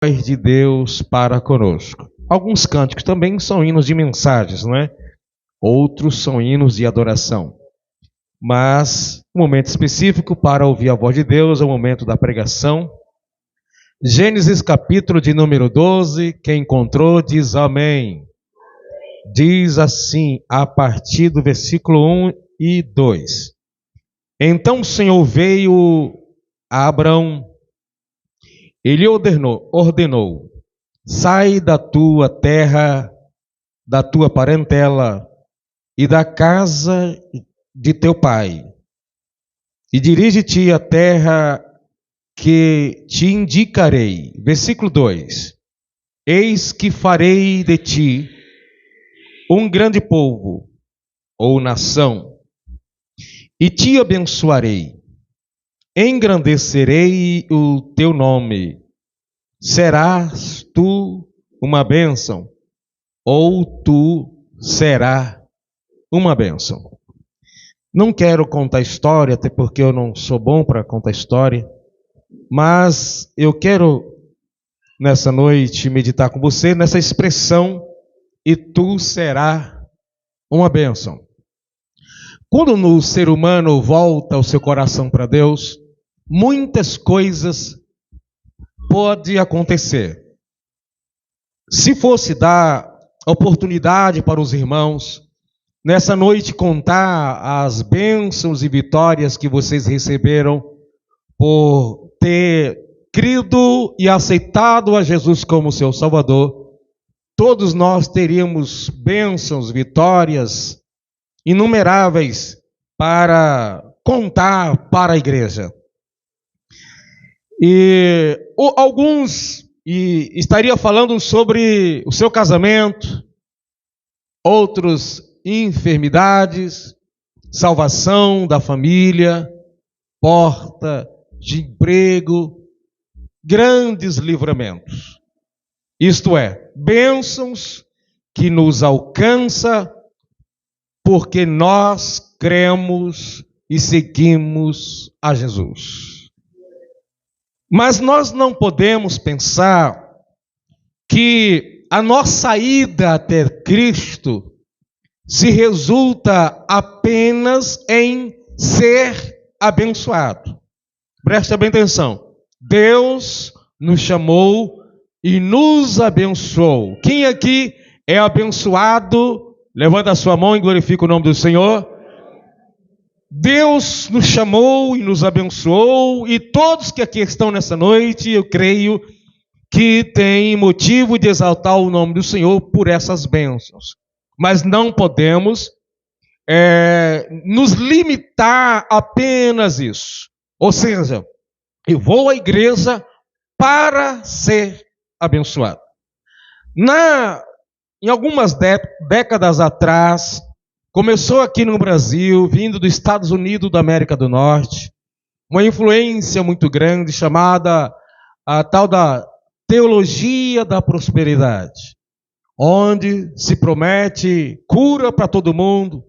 De Deus para conosco. Alguns cânticos também são hinos de mensagens, não é? Outros são hinos de adoração. Mas o momento específico para ouvir a voz de Deus é o momento da pregação. Gênesis capítulo de número 12, quem encontrou diz amém. Diz assim, a partir do versículo 1 e 2. Então o Senhor veio a Abrão. Ele ordenou, sai da tua terra, da tua parentela e da casa de teu pai, e dirige-te à terra que te indicarei. Versículo 2: Eis que farei de ti um grande povo, ou nação, e te abençoarei. Engrandecerei o teu nome. Serás tu uma bênção, ou tu serás uma bênção. Não quero contar história, até porque eu não sou bom para contar história, mas eu quero nessa noite meditar com você nessa expressão, e tu serás uma bênção. Quando o ser humano volta o seu coração para Deus, muitas coisas podem acontecer. Se fosse dar oportunidade para os irmãos, nessa noite contar as bênçãos e vitórias que vocês receberam por ter crido e aceitado a Jesus como seu Salvador, todos nós teríamos bênçãos, vitórias inumeráveis para contar para a igreja. E alguns estaria falando sobre o seu casamento, outros enfermidades, salvação da família, porta de emprego, grandes livramentos. Isto é, bênçãos que nos alcança porque nós cremos e seguimos a Jesus. Mas nós não podemos pensar que a nossa ida até Cristo se resulta apenas em ser abençoado. Preste bem atenção. Deus nos chamou e nos abençoou. Quem aqui é abençoado? Levanta a sua mão e glorifica o nome do Senhor. Deus nos chamou e nos abençoou, e todos que aqui estão nessa noite, eu creio que têm motivo de exaltar o nome do Senhor por essas bênçãos. Mas não podemos nos limitar a apenas isso. Ou seja, eu vou à igreja para ser abençoado. Em algumas décadas atrás, começou aqui no Brasil, vindo dos Estados Unidos da América do Norte, uma influência muito grande chamada a tal da teologia da prosperidade, onde se promete cura para todo mundo,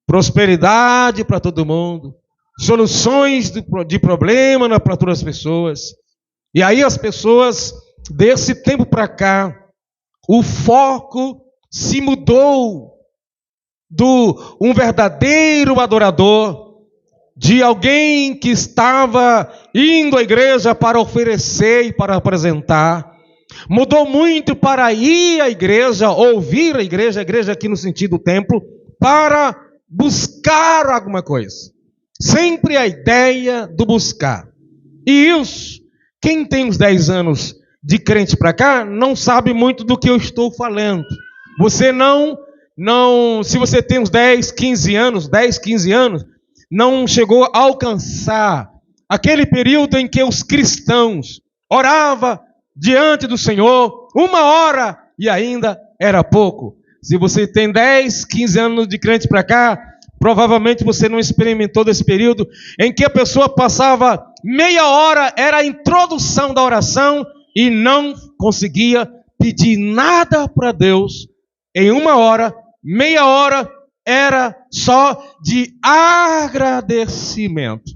prosperidade para todo mundo, soluções de problema para todas as pessoas. E aí as pessoas, desse tempo para cá, o foco se mudou do um verdadeiro adorador, de alguém que estava indo à igreja para oferecer e para apresentar, mudou muito para ir à igreja, ouvir a igreja aqui no sentido do templo, para buscar alguma coisa. Sempre a ideia do buscar. E isso, quem tem uns 10 anos de crente para cá, não sabe muito do que eu estou falando. Você não, se você tem uns 10, 15 anos, não chegou a alcançar aquele período em que os cristãos oravam diante do Senhor 1 hora e ainda era pouco. Se você tem 10, 15 anos de crente para cá, provavelmente você não experimentou desse período em que a pessoa passava meia hora, era a introdução da oração, e não conseguia pedir nada para Deus em 1 hora, meia hora era só de agradecimento.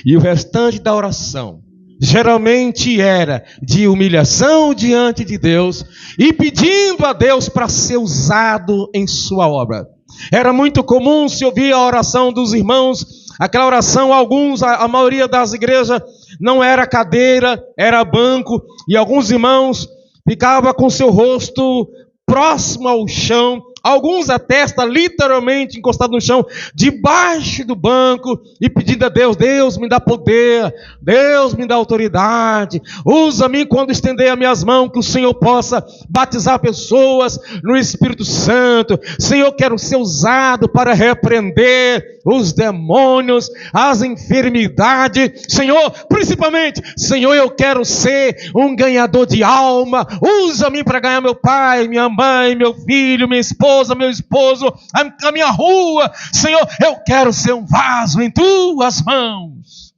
E o restante da oração geralmente era de humilhação diante de Deus e pedindo a Deus para ser usado em sua obra. Era muito comum se ouvir a oração dos irmãos, aquela oração, a maioria das igrejas não era cadeira, era banco, e alguns irmãos ficavam com seu rosto próximo ao chão, alguns a testa literalmente encostado no chão, debaixo do banco, e pedindo a Deus: Deus me dá poder, Deus me dá autoridade, usa-me quando estender as minhas mãos, que o Senhor possa batizar pessoas no Espírito Santo. Senhor, quero ser usado para repreender os demônios, as enfermidades. Senhor, principalmente, Senhor, eu quero ser um ganhador de alma, usa-me para ganhar meu pai, minha mãe, meu filho, minha esposa, meu esposo, a minha rua. Senhor, eu quero ser um vaso em tuas mãos.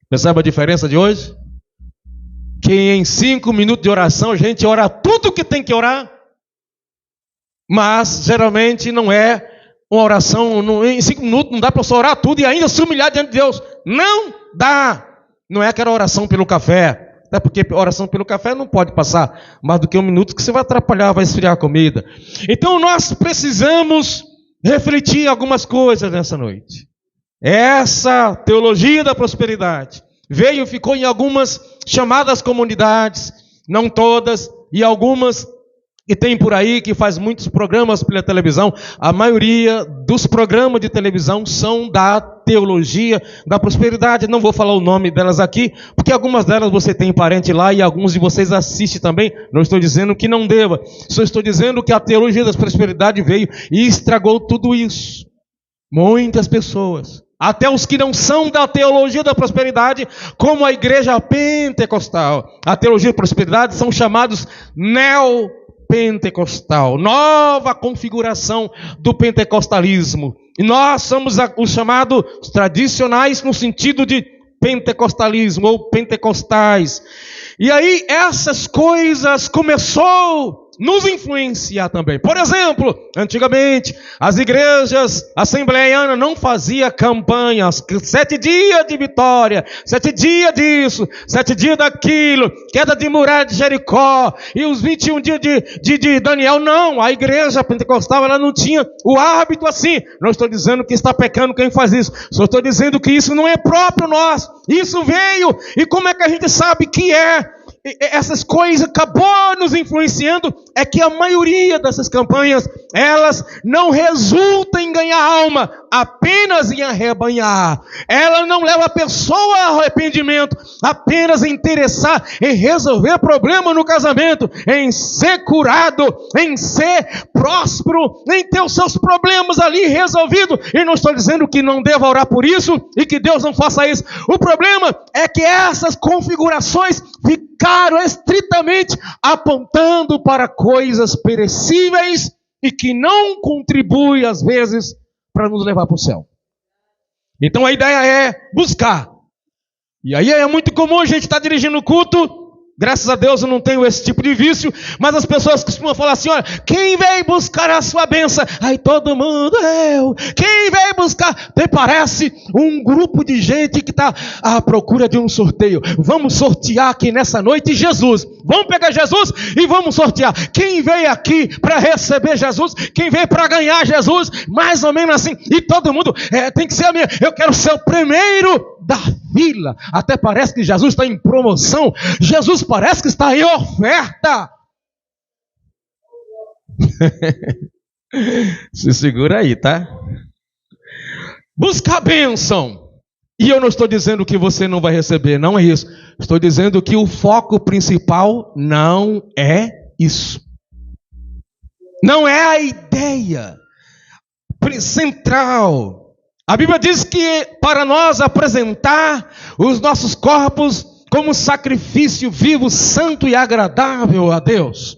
Percebe a diferença de hoje? Que em 5 minutos de oração a gente ora tudo que tem que orar, mas geralmente não é uma oração, em 5 minutos não dá para você orar tudo e ainda se humilhar diante de Deus. Não dá. Não é aquela oração pelo café. Até porque oração pelo café não pode passar mais do que 1 minuto, que você vai atrapalhar, vai esfriar a comida. Então nós precisamos refletir algumas coisas nessa noite. Essa teologia da prosperidade veio e ficou em algumas chamadas comunidades, não todas, e algumas que tem por aí, que faz muitos programas pela televisão. A maioria dos programas de televisão são da teologia da prosperidade. Não vou falar o nome delas aqui, porque algumas delas você tem parente lá e alguns de vocês assistem também. Não estou dizendo que não deva, só estou dizendo que a teologia da prosperidade veio e estragou tudo isso. Muitas pessoas, até os que não são da teologia da prosperidade, como a igreja pentecostal, a teologia da prosperidade, são chamados neopentecostal, nova configuração do pentecostalismo. E nós somos os chamados tradicionais no sentido de pentecostalismo ou pentecostais. E aí essas coisas começou a nos influenciar também. Por exemplo, antigamente as igrejas assembleianas não faziam campanhas, 7 dias de vitória, 7 dias disso, 7 dias daquilo, queda de muralha de Jericó, e os 21 dias de Daniel. Não, a igreja pentecostal ela não tinha o hábito assim. Não estou dizendo que está pecando quem faz isso, só estou dizendo que isso não é próprio nosso. Isso veio, e como é que a gente sabe que essas coisas acabou nos influenciando? É que a maioria dessas campanhas, elas não resultam em ganhar alma, apenas em arrebanhar. Ela não leva a pessoa ao arrependimento, apenas interessar em resolver problema no casamento, em ser curado, em ser próspero, em ter os seus problemas ali resolvidos. E não estou dizendo que não deva orar por isso e que Deus não faça isso. O problema é que essas configurações ficaram estritamente apontando para coisas perecíveis e que não contribuem, às vezes, para nos levar para o céu. Então a ideia é buscar. E aí é muito comum a gente estar dirigindo o culto. Graças a Deus eu não tenho esse tipo de vício, mas as pessoas costumam falar assim: olha, quem veio buscar a sua bênção? Aí todo mundo, eu. Quem veio buscar? Até parece um grupo de gente que está à procura de um sorteio. Vamos sortear aqui nessa noite Jesus. Vamos pegar Jesus e vamos sortear. Quem veio aqui para receber Jesus? Quem veio para ganhar Jesus? Mais ou menos assim. E todo mundo, tem que ser a minha. Eu quero ser o primeiro da fila. Até parece que Jesus está em promoção. Jesus parece que está em oferta. Se segura aí, tá? Busca a bênção. E eu não estou dizendo que você não vai receber, não é isso. Estou dizendo que o foco principal não é isso. Não é a ideia central. A Bíblia diz que para nós apresentar os nossos corpos como sacrifício vivo, santo e agradável a Deus.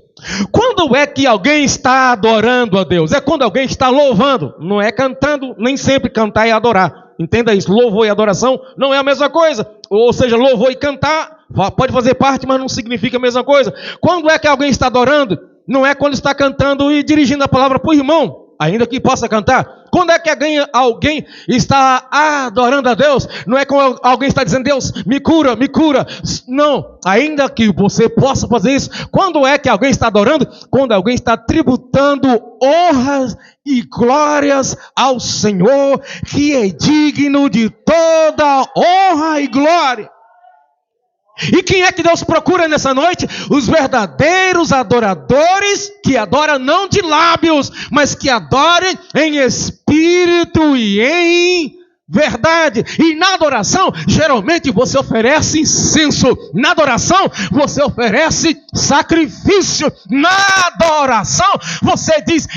Quando é que alguém está adorando a Deus? É quando alguém está louvando, não é cantando. Nem sempre cantar é adorar. Entenda isso, louvor e adoração não é a mesma coisa. Ou seja, louvor e cantar pode fazer parte, mas não significa a mesma coisa. Quando é que alguém está adorando? Não é quando está cantando e dirigindo a palavra para o irmão, ainda que possa cantar. Quando é que alguém está adorando a Deus? Não é quando alguém está dizendo, Deus, me cura, me cura. Não, ainda que você possa fazer isso. Quando é que alguém está adorando? Quando alguém está tributando honras e glórias ao Senhor, que é digno de toda honra e glória. E quem é que Deus procura nessa noite? Os verdadeiros adoradores, que adoram não de lábios, mas que adorem em espírito e em verdade. E na adoração, geralmente você oferece incenso. Na adoração, você oferece sacrifício. Na adoração, você diz,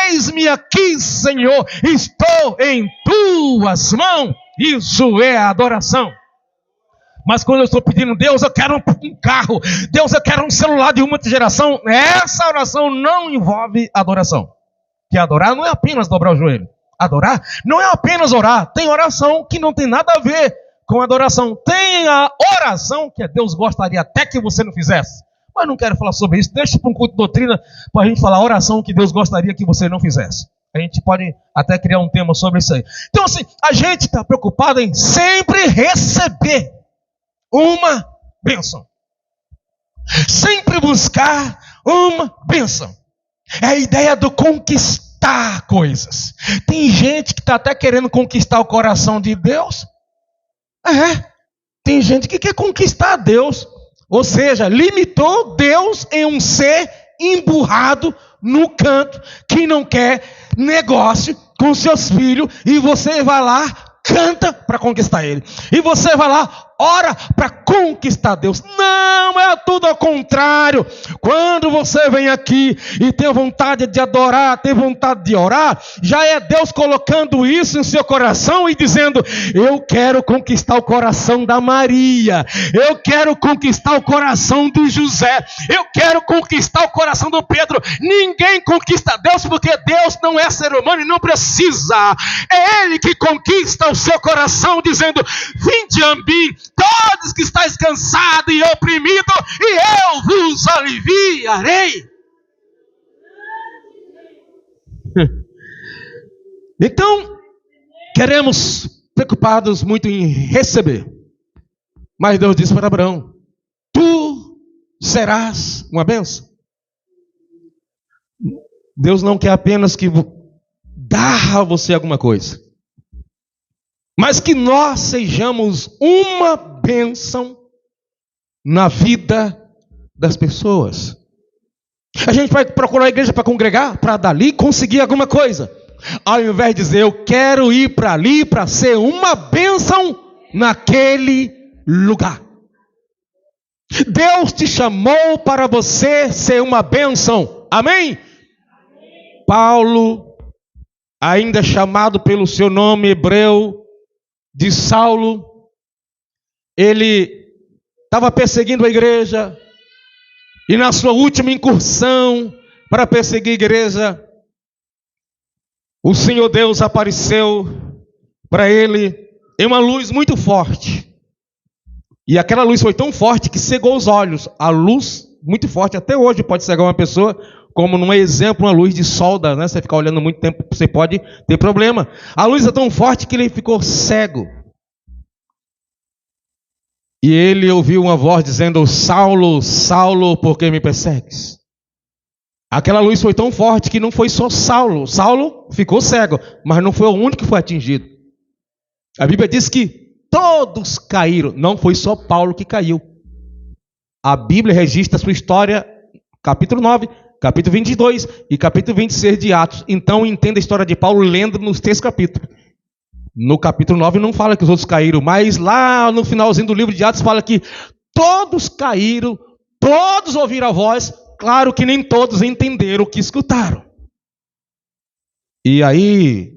eis-me aqui, Senhor, estou em tuas mãos. Isso é adoração. Mas quando eu estou pedindo, Deus, eu quero um carro, Deus, eu quero um celular de última geração, essa oração não envolve adoração. Que adorar não é apenas dobrar o joelho. Adorar não é apenas orar. Tem oração que não tem nada a ver com adoração. Tem a oração que Deus gostaria até que você não fizesse. Mas não quero falar sobre isso. Deixa para um culto de doutrina para a gente falar a oração que Deus gostaria que você não fizesse. A gente pode até criar um tema sobre isso aí. Então assim, a gente está preocupado em sempre receber uma bênção. Sempre buscar uma bênção. É a ideia do conquistar coisas. Tem gente que está até querendo conquistar o coração de Deus. Tem gente que quer conquistar Deus. Ou seja, limitou Deus em um ser emburrado no canto, que não quer negócio com seus filhos, e você vai lá, canta para conquistar ele. E você vai lá, ora para conquistar Deus. Não, é tudo ao contrário. Quando você vem aqui e tem vontade de adorar, tem vontade de orar, já é Deus colocando isso em seu coração e dizendo, eu quero conquistar o coração da Maria, eu quero conquistar o coração do José, eu quero conquistar o coração do Pedro. Ninguém conquista Deus, porque Deus não é ser humano e não precisa. É Ele que conquista o seu coração, dizendo, vinde a mim, todos que estáis cansados e oprimidos, e eu vos aliviarei. Então, queremos preocupados muito em receber. Mas Deus disse para Abraão, tu serás uma bênção. Deus não quer apenas que dar a você alguma coisa, mas que nós sejamos uma bênção na vida das pessoas. A gente vai procurar a igreja para congregar, para dali conseguir alguma coisa, ao invés de dizer, eu quero ir para ali para ser uma bênção naquele lugar. Deus te chamou para você ser uma bênção. Amém? Paulo, ainda chamado pelo seu nome hebreu de Saulo, ele estava perseguindo a igreja, e na sua última incursão para perseguir a igreja, o Senhor Deus apareceu para ele em uma luz muito forte, e aquela luz foi tão forte que cegou os olhos. A luz muito forte, até hoje pode cegar uma pessoa, como num exemplo, uma luz de solda, né? Você ficar olhando muito tempo, você pode ter problema. A luz é tão forte que ele ficou cego. E ele ouviu uma voz dizendo, Saulo, Saulo, por que me persegues? Aquela luz foi tão forte que não foi só Saulo. Saulo ficou cego, mas não foi o único que foi atingido. A Bíblia diz que todos caíram, não foi só Paulo que caiu. A Bíblia registra a sua história, capítulo 9, capítulo 22 e capítulo 26 de Atos. Então entenda a história de Paulo lendo nos 3 capítulos. No capítulo 9 não fala que os outros caíram, mas lá no finalzinho do livro de Atos fala que todos caíram, todos ouviram a voz, claro que nem todos entenderam o que escutaram. E aí,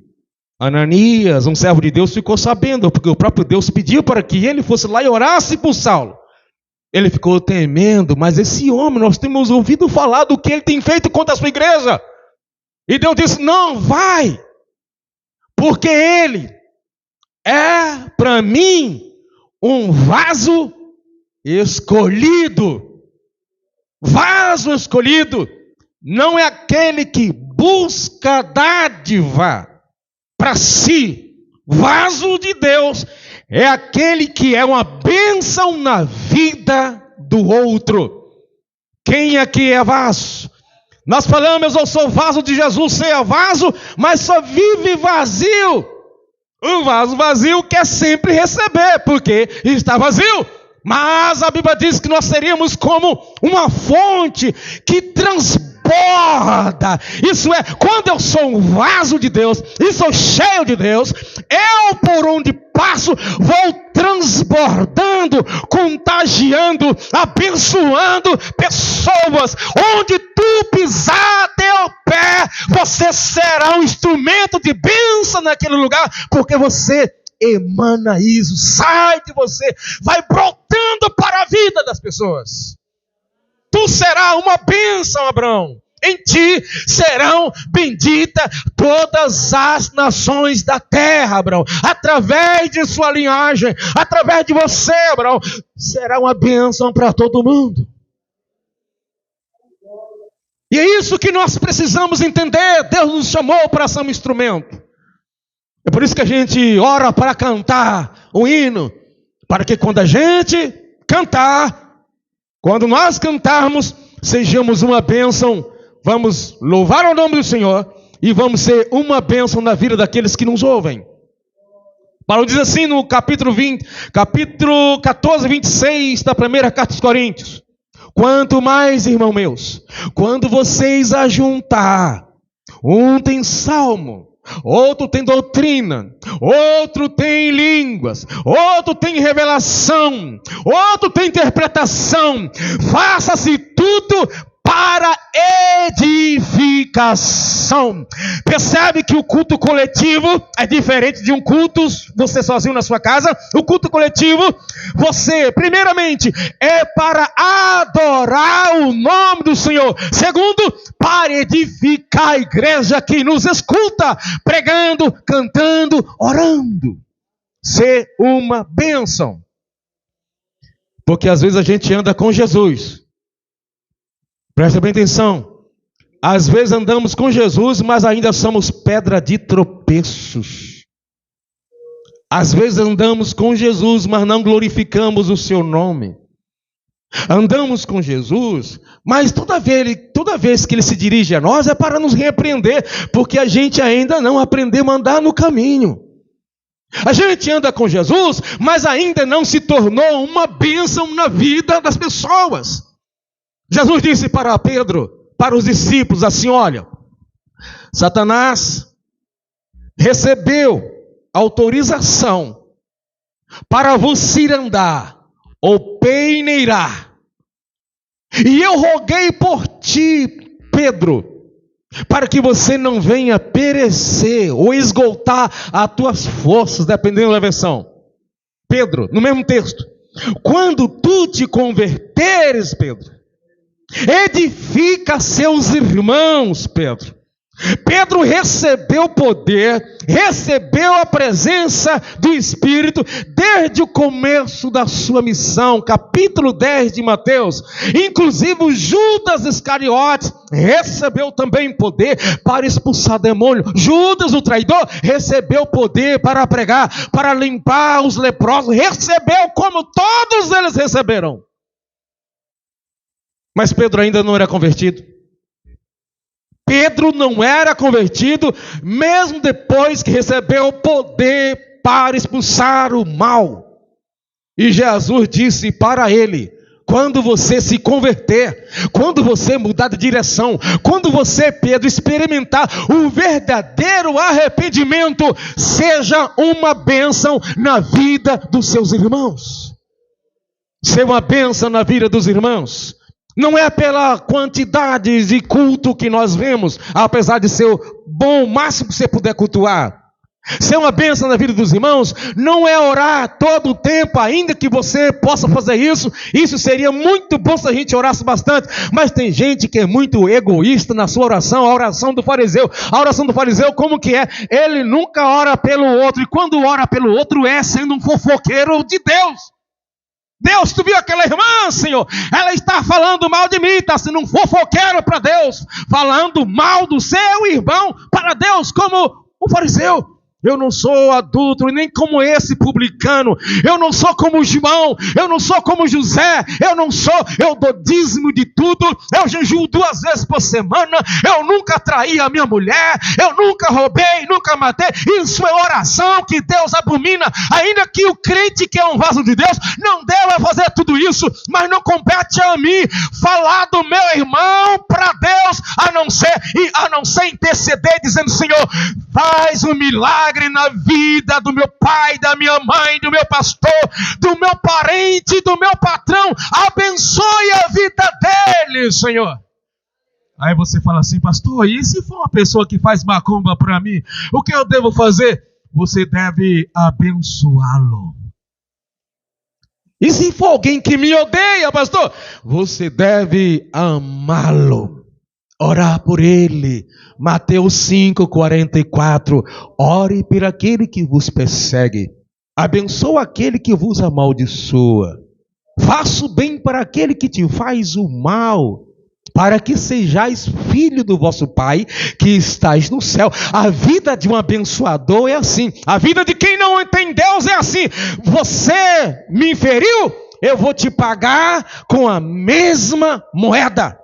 Ananias, um servo de Deus, ficou sabendo, porque o próprio Deus pediu para que ele fosse lá e orasse por Saulo. Ele ficou temendo, mas esse homem, nós temos ouvido falar do que ele tem feito contra a sua igreja. E Deus disse, não, vai, porque ele é para mim um vaso escolhido. Vaso escolhido não é aquele que busca dádiva, para si. Vaso de Deus é aquele que é uma bênção na vida do outro. Quem aqui é vaso? Nós falamos, eu sou vaso de Jesus, você é vaso, mas só vive vazio. O vaso vazio quer sempre receber, porque está vazio. Mas a Bíblia diz que nós seríamos como uma fonte que transborda. Isso é, quando eu sou um vaso de Deus e sou cheio de Deus, eu por onde passo vou transbordando, contagiando, abençoando pessoas. Onde tu pisar teu pé, você será um instrumento de bênção naquele lugar, porque você emana isso, sai de você, vai brotando para a vida das pessoas. Tu serás uma bênção, Abraão. Em ti serão benditas todas as nações da terra, Abraão. Através de sua linhagem, através de você, Abraão, será uma bênção para todo mundo. E é isso que nós precisamos entender. Deus nos chamou para ser um instrumento. É por isso que a gente ora para cantar um hino, para que quando a gente cantar, quando nós cantarmos, sejamos uma bênção. Vamos louvar o nome do Senhor e vamos ser uma bênção na vida daqueles que nos ouvem. Paulo diz assim no capítulo 14, 26 da primeira carta aos Coríntios: quanto mais, irmãos meus, quando vocês ajuntar, um tem salmo, outro tem doutrina, outro tem línguas, outro tem revelação, outro tem interpretação, faça-se tudo para edificação. Percebe que o culto coletivo é diferente de um culto você sozinho na sua casa. O culto coletivo, você, primeiramente, é para adorar o nome do Senhor. Segundo, para edificar a igreja que nos escuta, pregando, cantando, orando. Ser uma bênção. Porque às vezes a gente anda com Jesus. Presta bem atenção. Às vezes andamos com Jesus, mas ainda somos pedra de tropeços. Às vezes andamos com Jesus, mas não glorificamos o seu nome. Andamos com Jesus, mas toda vez que ele se dirige a nós é para nos repreender, porque a gente ainda não aprendeu a andar no caminho. A gente anda com Jesus, mas ainda não se tornou uma bênção na vida das pessoas. Jesus disse para Pedro, para os discípulos, assim: olha, Satanás recebeu autorização para vos cirandar ou peneirar. E eu roguei por ti, Pedro, para que você não venha perecer ou esgotar as tuas forças, dependendo da versão. Pedro, no mesmo texto: quando tu te converteres, Pedro, edifica seus irmãos, Pedro. Pedro recebeu poder, recebeu a presença do Espírito desde o começo da sua missão. Capítulo 10 de Mateus. Inclusive o Judas Iscariotes recebeu também poder para expulsar demônio. Judas, o traidor, recebeu poder para pregar, para limpar os leprosos. Recebeu como todos eles receberam. Mas Pedro ainda não era convertido. Pedro não era convertido, mesmo depois que recebeu poder para expulsar o mal. E Jesus disse para ele: quando você se converter, quando você mudar de direção, quando você, Pedro, experimentar o verdadeiro arrependimento, seja uma bênção na vida dos seus irmãos. Ser uma bênção na vida dos irmãos não é pela quantidade de culto que nós vemos, apesar de ser bom, o máximo que você puder cultuar. Ser uma bênção na vida dos irmãos não é orar todo o tempo, ainda que você possa fazer isso. Isso seria muito bom se a gente orasse bastante. Mas tem gente que é muito egoísta na sua oração. A oração do fariseu. A oração do fariseu, como que é? Ele nunca ora pelo outro. E quando ora pelo outro é sendo um fofoqueiro de Deus. Deus, tu viu aquela irmã, Senhor? Ela está falando mal de mim, está sendo um fofoqueiro para Deus, falando mal do seu irmão para Deus, como o fariseu. Eu não sou adúltero, nem como esse publicano. Eu não sou como João. Eu não sou como José. Eu dou dízimo de tudo. Eu jejuo 2 vezes por semana. Eu nunca traí a minha mulher. Eu nunca roubei, nunca matei. Isso é oração que Deus abomina. Ainda que o crente que é um vaso de Deus não deva fazer tudo isso, mas não compete a mim falar do meu irmão para Deus, a não ser interceder dizendo: Senhor, faz um milagre na vida do meu pai, da minha mãe, do meu pastor, do meu parente, do meu patrão. Abençoe a vida dele, Senhor. Aí você fala assim: pastor, e se for uma pessoa que faz macumba para mim, o que eu devo fazer? Você deve abençoá-lo. E se for alguém que me odeia, pastor, você deve amá-lo, orar por ele. Mateus 5:44. Ore por aquele que vos persegue, abençoa aquele que vos amaldiçoa, faça o bem para aquele que te faz o mal, para que sejais filho do vosso Pai que estais no céu. A vida de um abençoador é assim. A vida de quem não tem Deus é assim. Você me feriu, eu vou te pagar com a mesma moeda.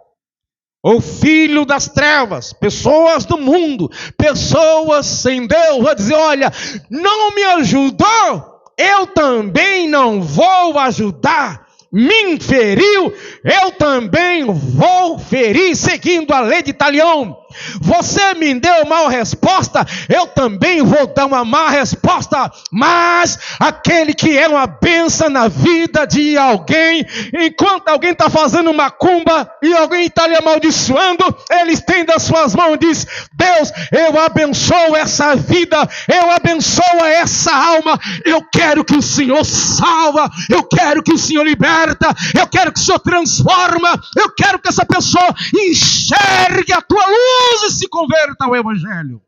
O filho das trevas, pessoas do mundo, pessoas sem Deus, vai dizer: olha, não me ajudou, eu também não vou ajudar. Me feriu, eu também vou ferir, seguindo a lei de Talião. Você me deu mal resposta, eu também vou dar uma má resposta. Mas aquele que é uma bênção na vida de alguém, enquanto alguém está fazendo macumba e alguém está lhe amaldiçoando, ele estende as suas mãos e diz: Deus, eu abençoo essa vida, eu abençoo essa alma. Eu quero que o Senhor salva, eu quero que o Senhor liberta, eu quero que o Senhor transforma, eu quero que essa pessoa enxergue a tua luz e se converta ao Evangelho.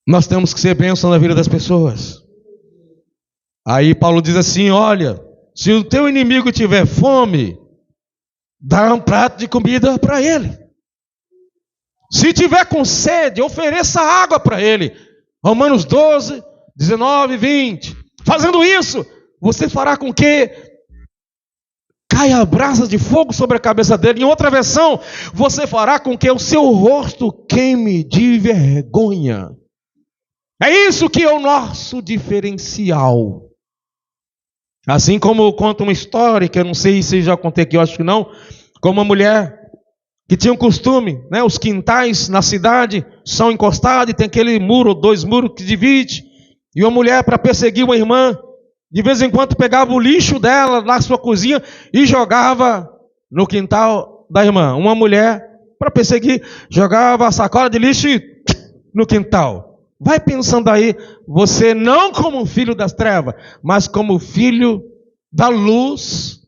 Nós temos que ser bênção na vida das pessoas. Aí Paulo diz assim: olha, se o teu inimigo tiver fome, dá um prato de comida para ele. Se tiver com sede, ofereça água para ele. Romanos 12, 19 e 20. Fazendo isso, você fará com que caia brasas de fogo sobre a cabeça dele. Em outra versão, você fará com que o seu rosto queime de vergonha. É isso que é o nosso diferencial. Assim como conta uma história, que eu não sei se já contei aqui, eu acho que não, como uma mulher que tinha um costume, né, os quintais na cidade são encostados e tem aquele muro, 2 muros que divide, e uma mulher, para perseguir uma irmã, de vez em quando pegava o lixo dela na sua cozinha e jogava no quintal da irmã. Uma mulher, para perseguir, jogava a sacola de lixo no quintal. Vai pensando aí, você não como filho das trevas, mas como filho da luz,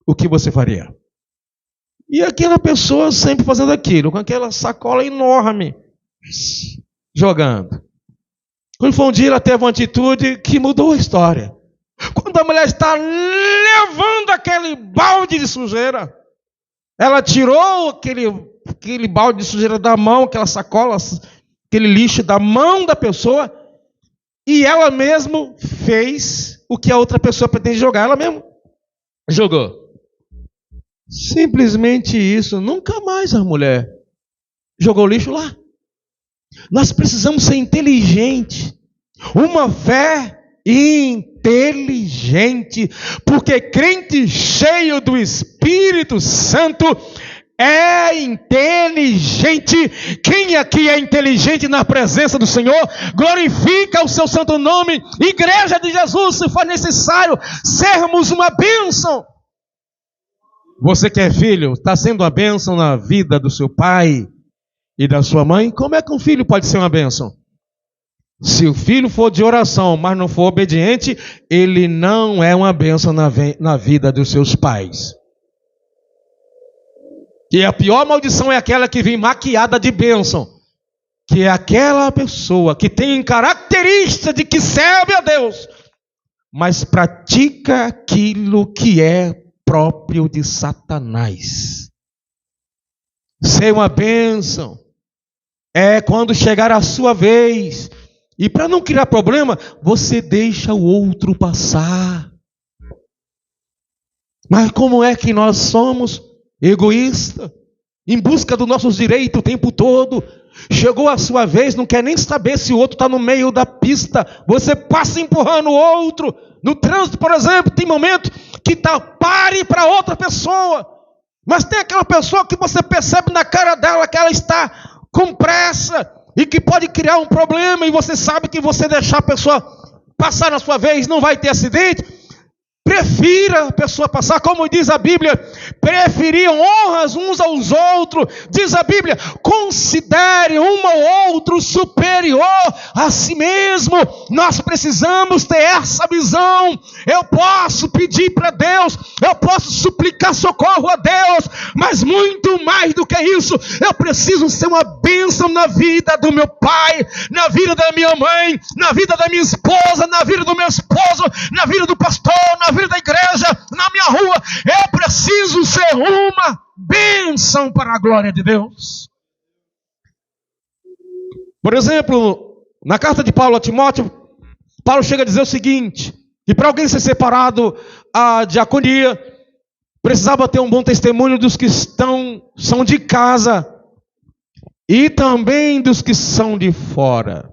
o que você faria? E aquela pessoa sempre fazendo aquilo, com aquela sacola enorme, jogando. Quando foi um dia, ela teve uma atitude que mudou a história. Quando a mulher está levando aquele balde de sujeira, ela tirou aquele balde de sujeira da mão, aquela sacola, aquele lixo da mão da pessoa, e ela mesma fez o que a outra pessoa pretende jogar. Ela mesma jogou. Simplesmente isso. Nunca mais a mulher jogou lixo lá. Nós precisamos ser inteligentes. Uma fé inteligente, porque crente cheio do Espírito Santo é inteligente. Quem aqui é inteligente na presença do Senhor, glorifica o seu santo nome. Igreja de Jesus, se for necessário sermos uma bênção. Você que é filho, está sendo uma bênção na vida do seu pai e da sua mãe? Como é que um filho pode ser uma bênção? Se o filho for de oração, mas não for obediente, ele não é uma bênção na vida dos seus pais. E a pior maldição é aquela que vem maquiada de bênção, que é aquela pessoa que tem característica de que serve a Deus, mas pratica aquilo que é próprio de Satanás. Ser uma bênção É quando chegar a sua vez. E para não criar problema, você deixa o outro passar. Mas como é que nós somos egoístas, em busca dos nossos direitos o tempo todo? Chegou a sua vez, não quer nem saber se o outro está no meio da pista. Você passa empurrando o outro. No trânsito, por exemplo, tem momento que pare para outra pessoa. Mas tem aquela pessoa que você percebe na cara dela que ela está com pressa e que pode criar um problema, e você sabe que você deixar a pessoa passar na sua vez não vai ter acidente. Prefira a pessoa passar, como diz a Bíblia, preferiam honras uns aos outros. Diz a Bíblia, considere um ao outro superior a si mesmo. Nós precisamos ter essa visão. Eu posso pedir para Deus, eu posso suplicar socorro a Deus, mas muito mais do que isso, eu preciso ser uma bênção na vida do meu pai, na vida da minha mãe, na vida da minha esposa, na vida do meu esposo, na vida do pastor, na vida da igreja, na minha rua. Eu preciso ser uma bênção para a glória de Deus. Por exemplo, na carta de Paulo a Timóteo, Paulo chega a dizer o seguinte, que para alguém ser separado a diaconia, precisava ter um bom testemunho dos que são de casa e também dos que são de fora.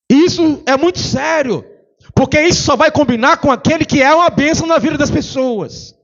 Isso é muito sério, porque isso só vai combinar com aquele que é uma bênção na vida das pessoas.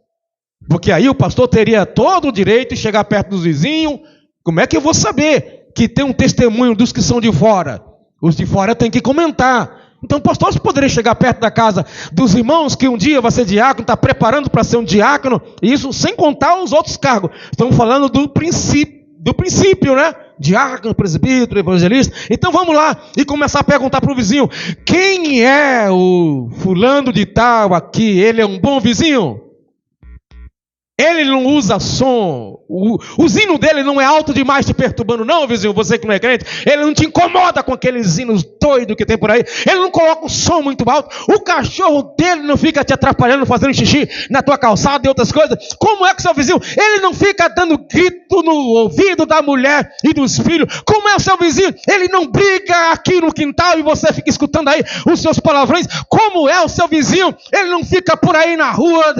Porque aí o pastor teria todo o direito de chegar perto dos vizinhos. Como é que eu vou saber que tem um testemunho dos que são de fora? Os de fora têm que comentar. Então o pastor poderia chegar perto da casa dos irmãos que um dia vai ser diácono, está preparando para ser um diácono, isso sem contar os outros cargos. Estamos falando do princípio, né? Diácono, presbítero, evangelista. Então vamos lá e começar a perguntar para o vizinho: quem é o fulano de tal aqui? Ele é um bom vizinho? Ele não usa som, o zino dele não é alto demais te perturbando não, vizinho, você que não é crente. Ele não te incomoda com aqueles zinos doidos que tem por aí. Ele não coloca um som muito alto. O cachorro dele não fica te atrapalhando, fazendo xixi na tua calçada e outras coisas. Como é que seu vizinho, ele não fica dando grito no ouvido da mulher e dos filhos? Como é o seu vizinho? Ele não briga aqui no quintal e você fica escutando aí os seus palavrões. Como é o seu vizinho? Ele não fica por aí na rua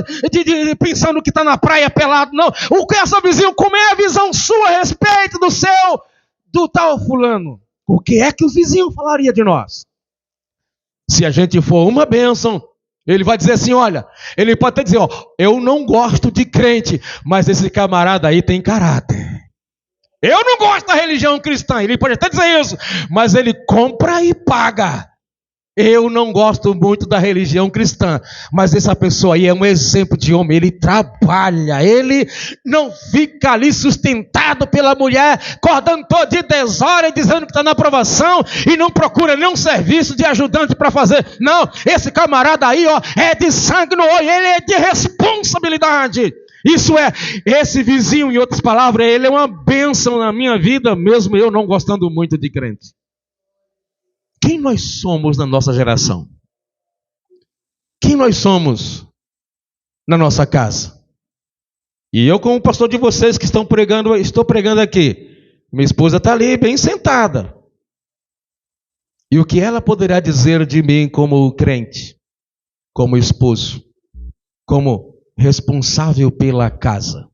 pensando que está na praia pelado, não. O que é seu vizinho? Como é a visão sua a respeito do tal fulano? O que é que os vizinhos falariam de nós? Se a gente for uma bênção, ele vai dizer assim, olha, ele pode até dizer, ó, eu não gosto de crente, mas esse camarada aí tem caráter. Eu não gosto da religião cristã, ele pode até dizer isso, mas ele compra e paga. Eu não gosto muito da religião cristã, mas essa pessoa aí é um exemplo de homem. Ele trabalha, ele não fica ali sustentado pela mulher, acordando todo de 10 horas, dizendo que está na aprovação e não procura nenhum serviço de ajudante para fazer. Não, esse camarada aí, ó, é de sangue no olho, ele é de responsabilidade. Isso é, esse vizinho, em outras palavras, ele é uma bênção na minha vida, mesmo eu não gostando muito de crente. Quem nós somos na nossa geração? Quem nós somos na nossa casa? E eu, como pastor de vocês que estou pregando aqui, minha esposa está ali bem sentada. E o que ela poderá dizer de mim como crente, como esposo, como responsável pela casa?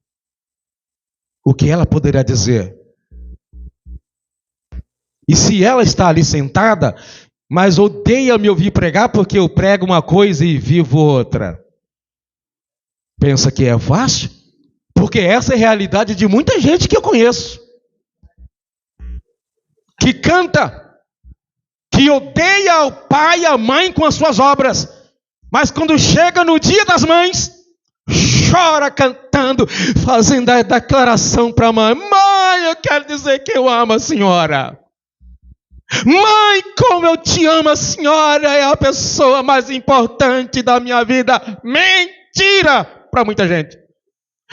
O que ela poderá dizer? E se ela está ali sentada, mas odeia me ouvir pregar porque eu prego uma coisa e vivo outra, pensa que é fácil? Porque essa é a realidade de muita gente que eu conheço, que canta, que odeia o pai e a mãe com as suas obras, mas quando chega no dia das mães, chora cantando, fazendo a declaração para a mãe: mãe, eu quero dizer que eu amo a senhora. Mãe, como eu te amo, a senhora é a pessoa mais importante da minha vida. Mentira para muita gente.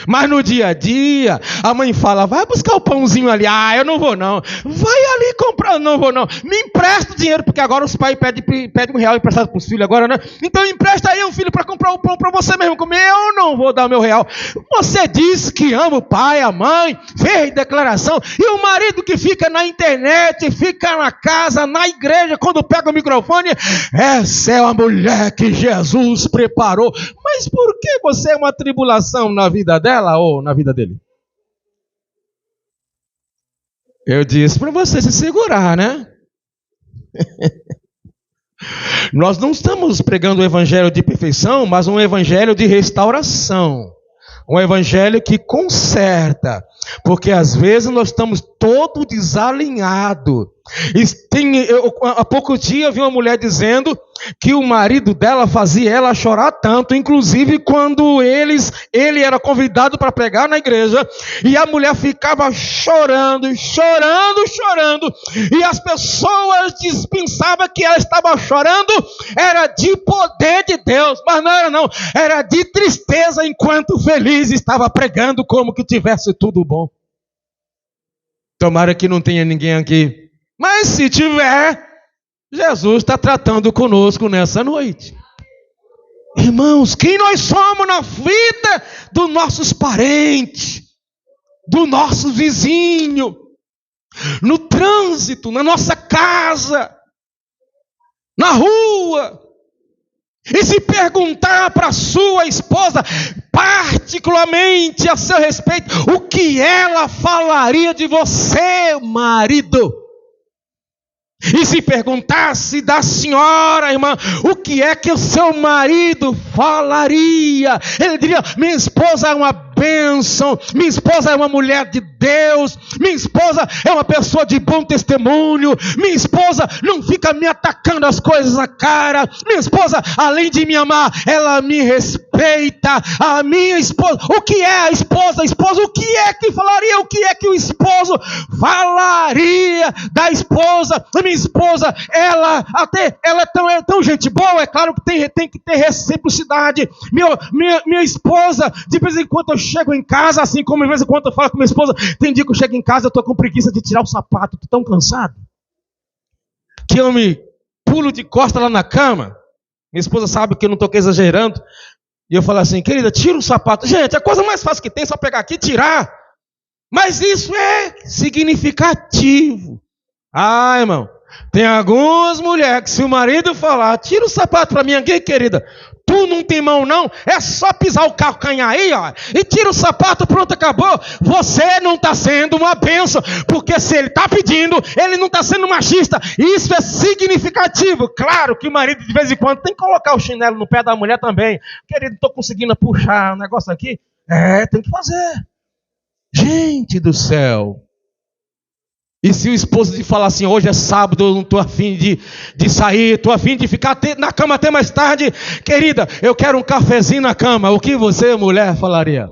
Mas no dia a dia, a mãe fala, vai buscar o pãozinho ali. Ah, eu não vou não. Vai ali comprar, não vou não. Me empresta o dinheiro, porque agora os pais pedem R$1 emprestado para os filhos agora, né? Então empresta aí um filho para comprar o pão para você mesmo comer. Eu não vou dar o meu R$1. Você disse que ama o pai, a mãe, fez declaração. E o marido que fica na internet, fica na casa, na igreja, quando pega o microfone, essa é a mulher que Jesus preparou. Mas por que você é uma tribulação na vida dela ou na vida dele? Eu disse para você se segurar, né? Nós não estamos pregando o evangelho de perfeição, mas um evangelho de restauração. Um evangelho que conserta. Porque às vezes nós estamos todo desalinhados. Há pouco dia eu vi uma mulher dizendo que o marido dela fazia ela chorar tanto, inclusive quando ele era convidado para pregar na igreja, e a mulher ficava chorando, e as pessoas pensavam que ela estava chorando, era de poder de Deus, mas não era não, era de tristeza, enquanto feliz estava pregando como que tivesse tudo bom. Tomara que não tenha ninguém aqui, mas se tiver, Jesus está tratando conosco nessa noite. Irmãos, quem nós somos na vida dos nossos parentes, do nosso vizinho, no trânsito, na nossa casa, na rua. E se perguntar para a sua esposa, particularmente a seu respeito, o que ela falaria de você, marido? E se perguntasse da senhora, irmã, o que é que o seu marido falaria? Ele diria, minha esposa é uma bênção, minha esposa é uma mulher de Deus, minha esposa é uma pessoa de bom testemunho, minha esposa não fica me atacando as coisas na cara, minha esposa, além de me amar, ela me respeita, a minha esposa, o que é a esposa, o que é que falaria, o que é que o esposo falaria da esposa? Minha esposa, ela é tão gente boa, é claro que tem que ter reciprocidade, minha esposa, de vez em quando eu chego em casa, assim como de vez em quando eu falo com minha esposa, tem dia que eu chego em casa, eu estou com preguiça de tirar o sapato, estou tão cansado, que eu me pulo de costa lá na cama, minha esposa sabe que eu não estou exagerando, e eu falo assim, querida, tira o sapato, gente, a coisa mais fácil que tem é só pegar aqui e tirar, mas isso é significativo. Ah, irmão, tem algumas mulheres que se o marido falar, tira o sapato para mim aqui, querida, tu não tem mão não, é só pisar o calcanhar aí, ó, e tira o sapato, pronto, acabou. Você não está sendo uma bênção, porque se ele está pedindo, ele não está sendo machista. Isso é significativo. Claro que o marido de vez em quando tem que colocar o chinelo no pé da mulher também. Querido, estou conseguindo puxar o negócio aqui. Tem que fazer. Gente do céu. E se o esposo te falar assim, hoje é sábado, eu não estou afim de sair, estou afim de ficar na cama até mais tarde, querida, eu quero um cafezinho na cama, o que você, mulher, falaria?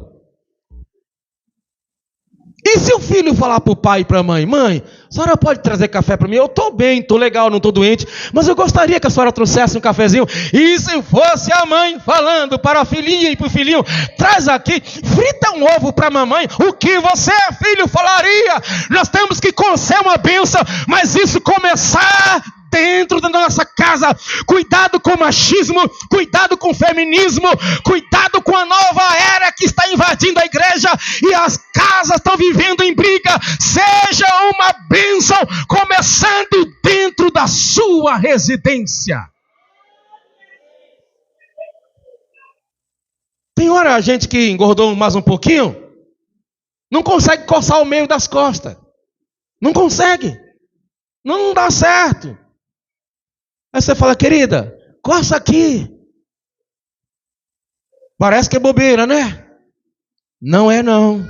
E se o filho falar para o pai e para a mãe, mãe, a senhora pode trazer café para mim? Eu estou bem, estou legal, não estou doente, mas eu gostaria que a senhora trouxesse um cafezinho. E se fosse a mãe falando para a filhinha e para o filhinho, traz aqui, frita um ovo para a mamãe, o que você, filho, falaria? Nós temos que ser uma bênção, mas isso começar dentro da nossa casa. Cuidado com o machismo, cuidado com o feminismo, cuidado com a nova era que está invadindo a igreja e as casas estão vivendo em briga. Seja uma bênção, começando dentro da sua residência. Tem hora a gente que engordou mais um pouquinho, não consegue coçar o meio das costas. Não consegue. Não dá certo. Aí você fala, querida, coça aqui. Parece que é bobeira, né? Não é não.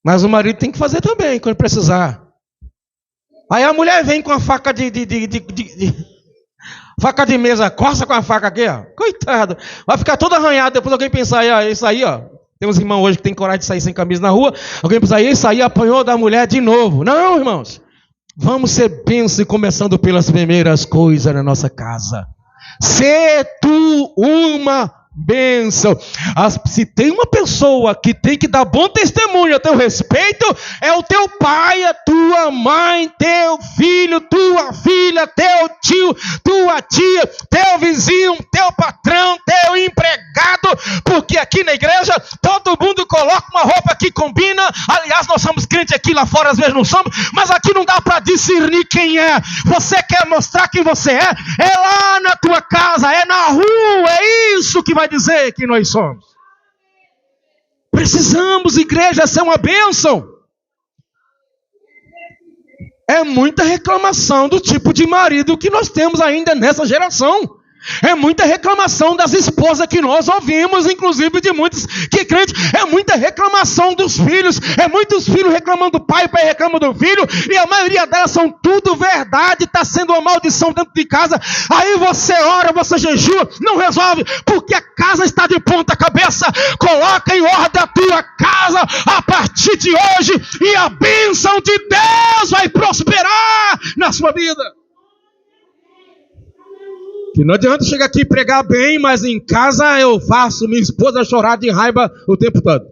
Mas o marido tem que fazer também, quando precisar. Aí a mulher vem com a faca faca de mesa, coça com a faca aqui, ó. Coitado. Vai ficar todo arranhado, depois alguém pensar, isso aí, ó. Tem uns irmãos hoje que tem coragem de sair sem camisa na rua. Alguém pensa, isso aí apanhou da mulher de novo. Não, irmãos. Vamos ser bênção começando pelas primeiras coisas na nossa casa. Ser tu uma bênção. Se tem uma pessoa que tem que dar bom testemunho a teu respeito, é o teu pai, a tua mãe, teu filho, tua filha, teu tio, tua tia, teu vizinho, teu patrão, teu empregado, porque aqui na igreja todo mundo coloca uma roupa que combina. Aliás, nós somos crentes aqui, lá fora às vezes não somos, mas aqui não dá para discernir quem é. Você quer mostrar quem você é lá na tua casa, é na rua, é isso que vai dizer que nós somos. Precisamos, igreja, ser uma bênção. É muita reclamação do tipo de marido que nós temos ainda nessa geração. É muita reclamação das esposas que nós ouvimos, inclusive de muitos que crentes. É muita reclamação dos filhos. É muitos filhos reclamando do pai, o pai reclama do filho. E a maioria delas são tudo verdade. Está sendo uma maldição dentro de casa. Aí você ora, você jejua, não resolve. Porque a casa está de ponta cabeça. Coloca em ordem a tua casa a partir de hoje. E a bênção de Deus vai prosperar na sua vida. Que não adianta chegar aqui e pregar bem, mas em casa eu faço minha esposa chorar de raiva o tempo todo.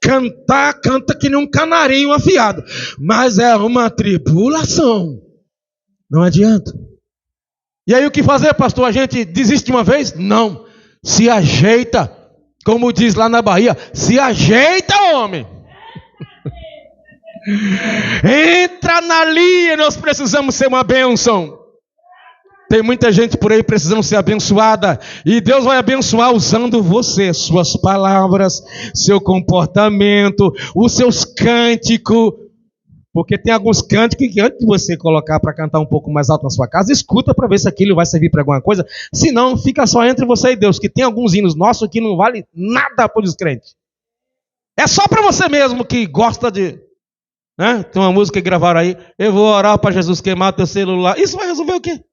Canta que nem um canarinho afiado. Mas é uma tribulação. Não adianta. E aí o que fazer, pastor? A gente desiste de uma vez? Não. Se ajeita. Como diz lá na Bahia, se ajeita, homem. Entra na linha, nós precisamos ser uma bênção. Tem muita gente por aí precisando ser abençoada. E Deus vai abençoar usando você, suas palavras, seu comportamento, os seus cânticos. Porque tem alguns cânticos que antes de você colocar para cantar um pouco mais alto na sua casa, escuta para ver se aquilo vai servir para alguma coisa. Se não, fica só entre você e Deus, que tem alguns hinos nossos que não vale nada para os crentes. É só para você mesmo que gosta de... Né? Tem uma música que gravaram aí. Eu vou orar para Jesus queimar teu celular. Isso vai resolver o quê?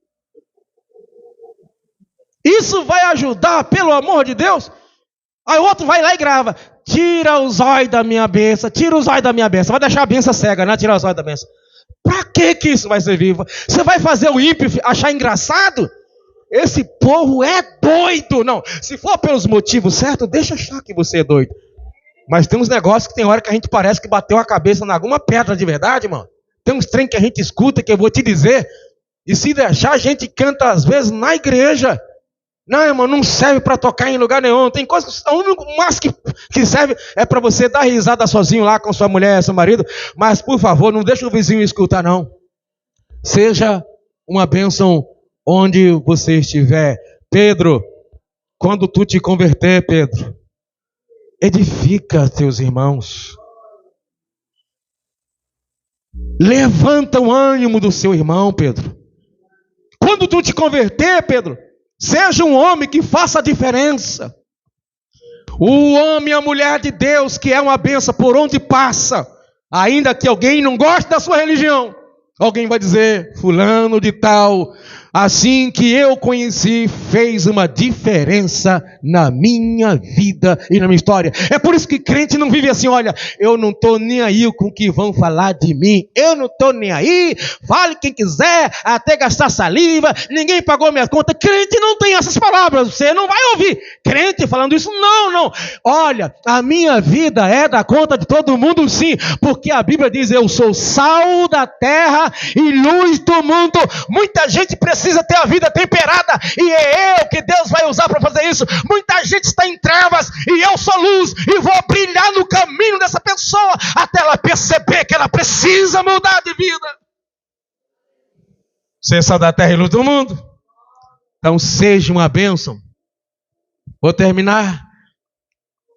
Isso vai ajudar, pelo amor de Deus? Aí o outro vai lá e grava. Tira os olhos da minha bênção. Tira os olhos da minha bênção. Vai deixar a bênção cega, né? Tirar os olhos da bênção. Pra que isso vai servir? Você vai fazer o ímpio achar engraçado? Esse povo é doido. Não, se for pelos motivos certos, deixa achar que você é doido. Mas tem uns negócios que tem hora que a gente parece que bateu a cabeça em alguma pedra de verdade, mano. Tem uns trem que a gente escuta que eu vou te dizer. E se deixar, a gente canta às vezes na igreja. Não, irmão, não serve para tocar em lugar nenhum. Tem coisas que o único mais que serve é para você dar risada sozinho lá com sua mulher, seu marido. Mas, por favor, não deixa o vizinho escutar, não. Seja uma bênção onde você estiver. Pedro, quando tu te converter, Pedro, edifica teus irmãos. Levanta o ânimo do seu irmão, Pedro. Quando tu te converter, Pedro, seja um homem que faça a diferença. O homem e a mulher de Deus, que é uma bênção por onde passa, ainda que alguém não goste da sua religião, alguém vai dizer, fulano de tal, assim que eu conheci, fez uma diferença na minha vida e na minha história. É por isso que crente não vive assim, olha, eu não estou nem aí com o que vão falar de mim, eu não estou nem aí, fale quem quiser, até gastar saliva, ninguém pagou minha conta. Crente não tem essas palavras, você não vai ouvir crente falando isso, não. Olha, a minha vida é da conta de todo mundo, sim, porque a Bíblia diz, eu sou sal da terra e luz do mundo. Muita gente precisa ter a vida temperada, e é eu que Deus vai usar para fazer isso. Muita gente está em trevas, e eu sou luz, e vou brilhar no caminho dessa pessoa, até ela perceber que ela precisa mudar de vida. Ser sal da terra e luz do mundo. Então seja uma bênção. Vou terminar.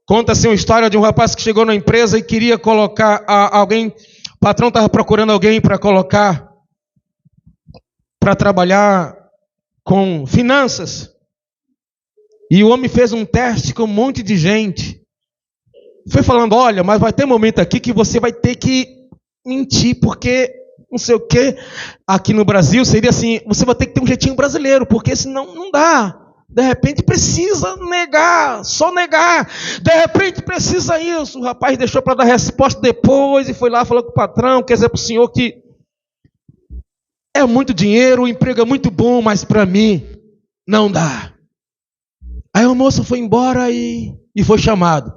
Conta-se uma história de um rapaz que chegou na empresa e queria colocar alguém, o patrão estava procurando alguém para colocar, para trabalhar com finanças. E o homem fez um teste com um monte de gente. Foi falando, olha, mas vai ter um momento aqui que você vai ter que mentir, porque não sei o que. Aqui no Brasil seria assim, você vai ter que ter um jeitinho brasileiro, porque senão não dá. De repente precisa negar, só negar. De repente precisa isso. O rapaz deixou para dar resposta depois e foi lá, falou com o patrão, quer dizer para o senhor que é muito dinheiro, o emprego é muito bom, mas para mim não dá. Aí o moço foi embora e foi chamado.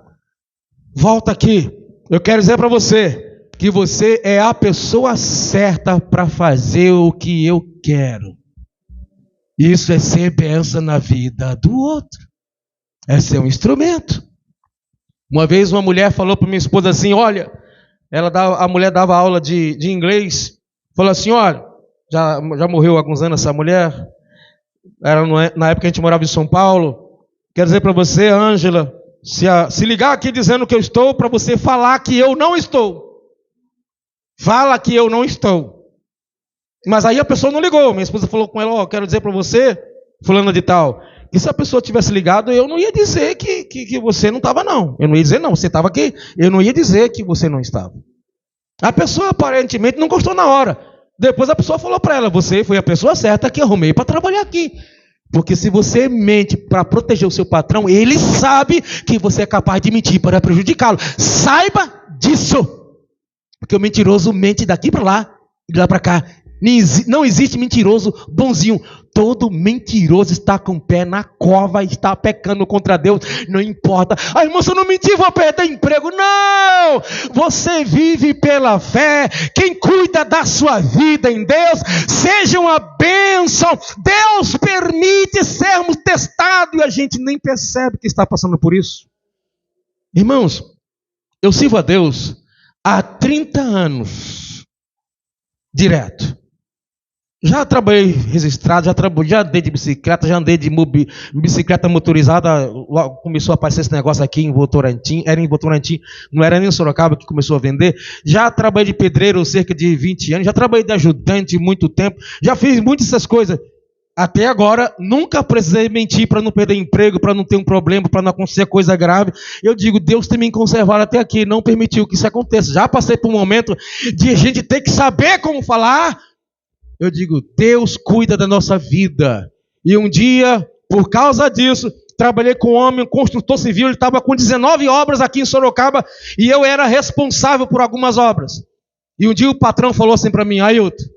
Volta aqui. Eu quero dizer para você que você é a pessoa certa para fazer o que eu quero. Isso é ser bênção na vida do outro. É ser um instrumento. Uma vez uma mulher falou para minha esposa assim, olha, a mulher dava aula de inglês, falou assim, olha, já morreu há alguns anos essa mulher, na época que a gente morava em São Paulo, quero dizer para você, Ângela, se ligar aqui dizendo que eu estou, para você falar que eu não estou. Fala que eu não estou. Mas aí a pessoa não ligou, minha esposa falou com ela, ó, quero dizer para você, fulana de tal, e se a pessoa tivesse ligado, eu não ia dizer que você não estava, não. Eu não ia dizer, não, você estava aqui. Eu não ia dizer que você não estava. A pessoa aparentemente não gostou na hora. Depois a pessoa falou para ela, você foi a pessoa certa que eu arrumei para trabalhar aqui. Porque se você mente para proteger o seu patrão, ele sabe que você é capaz de mentir para prejudicá-lo. Saiba disso. Porque o mentiroso mente daqui para lá e de lá para cá. Não existe mentiroso bonzinho. Todo mentiroso está com o pé na cova, está pecando contra Deus. Não importa. Ai, irmão, se eu não mentir, vou perder emprego. Não! Você vive pela fé. Quem cuida da sua vida em Deus, seja uma bênção. Deus permite sermos testados e a gente nem percebe que está passando por isso. Irmãos, eu sirvo a Deus há 30 anos. Direto. Já trabalhei registrado, já andei de bicicleta, já andei de bicicleta motorizada. Logo começou a aparecer esse negócio aqui em Votorantim, era em Votorantim, não era nem em Sorocaba que começou a vender. Já trabalhei de pedreiro cerca de 20 anos, já trabalhei de ajudante muito tempo, já fiz muitas dessas coisas. Até agora, nunca precisei mentir para não perder emprego, para não ter um problema, para não acontecer coisa grave. Eu digo, Deus tem me conservado até aqui, não permitiu que isso aconteça. Já passei por um momento de a gente ter que saber como falar. Eu digo, Deus cuida da nossa vida. E um dia, por causa disso, trabalhei com um homem, um construtor civil, ele estava com 19 obras aqui em Sorocaba, e eu era responsável por algumas obras. E um dia o patrão falou assim para mim, Ailton,